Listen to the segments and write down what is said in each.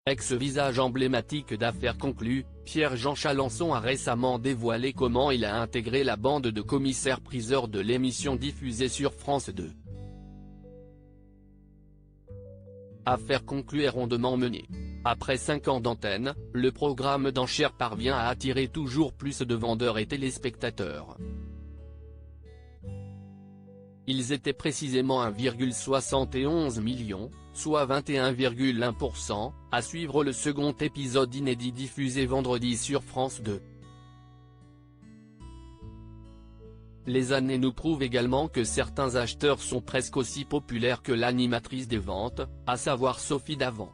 Ex-visage emblématique d'Affaires conclues, Pierre-Jean Chalençon a récemment dévoilé comment il a intégré la bande de commissaires-priseurs de l'émission diffusée sur France 2. Affaires conclues est rondement menée. Après 5 ans d'antenne, le programme d'enchères parvient à attirer toujours plus de vendeurs et téléspectateurs. Ils étaient précisément 1,71 million, soit 21,1%, à suivre le second épisode inédit diffusé vendredi sur France 2. Les années nous prouvent également que certains acheteurs sont presque aussi populaires que l'animatrice des ventes, à savoir Sophie Davant.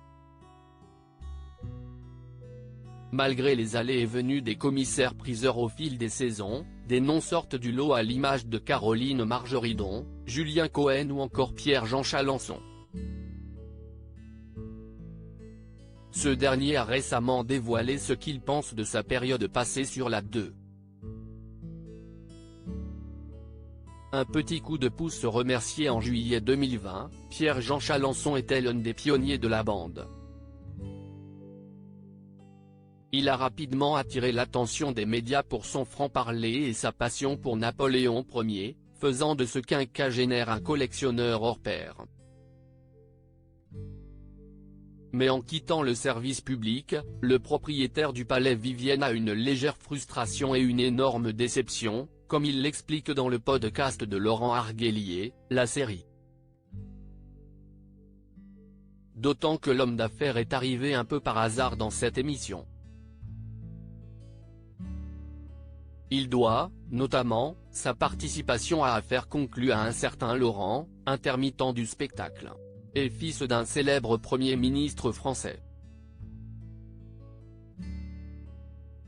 Malgré les allées et venues des commissaires-priseurs au fil des saisons, des noms sortent du lot à l'image de Caroline Margeridon, Julien Cohen ou encore Pierre-Jean Chalençon. Ce dernier a récemment dévoilé ce qu'il pense de sa période passée sur la 2. Un petit coup de pouce remercié en juillet 2020, Pierre-Jean Chalençon était l'un des pionniers de la bande. Il a rapidement attiré l'attention des médias pour son franc-parler et sa passion pour Napoléon Ier, faisant de ce quinquagénaire un collectionneur hors pair. Mais en quittant le service public, le propriétaire du palais Vivienne a une légère frustration et une énorme déception, comme il l'explique dans le podcast de Laurent Arguelier, La Série. D'autant que l'homme d'affaires est arrivé un peu par hasard dans cette émission. Il doit, notamment, sa participation à Affaires conclues à un certain Laurent, intermittent du spectacle, et fils d'un célèbre Premier ministre français.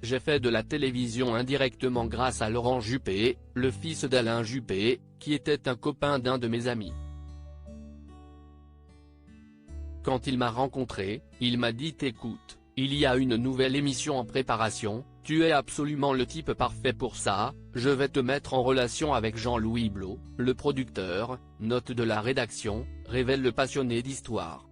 J'ai fait de la télévision indirectement grâce à Laurent Juppé, le fils d'Alain Juppé, qui était un copain d'un de mes amis. Quand il m'a rencontré, il m'a dit « Écoute, il y a une nouvelle émission en préparation, tu es absolument le type parfait pour ça, je vais te mettre en relation avec Jean-Louis Blot, le producteur », note de la rédaction, révèle le passionné d'histoire.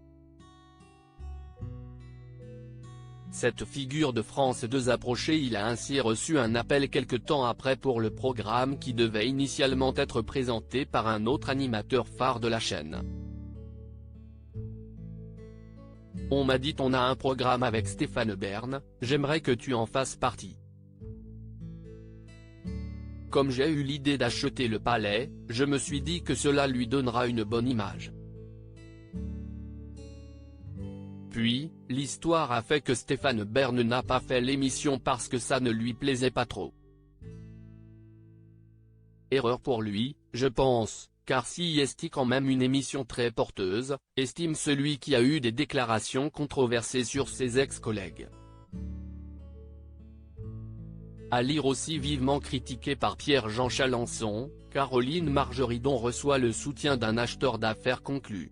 Cette figure de France 2 approchée, il a ainsi reçu un appel quelque temps après pour le programme qui devait initialement être présenté par un autre animateur phare de la chaîne. On m'a dit on a un programme avec Stéphane Bern, j'aimerais que tu en fasses partie. Comme j'ai eu l'idée d'acheter le palais, je me suis dit que cela lui donnera une bonne image. Puis, l'histoire a fait que Stéphane Bern n'a pas fait l'émission parce que ça ne lui plaisait pas trop. Erreur pour lui, je pense, car si est quand même une émission très porteuse, estime celui qui a eu des déclarations controversées sur ses ex-collègues. À lire aussi vivement critiqué par Pierre-Jean Chalençon, Caroline Margeridon reçoit le soutien d'un acheteur d'affaires conclu.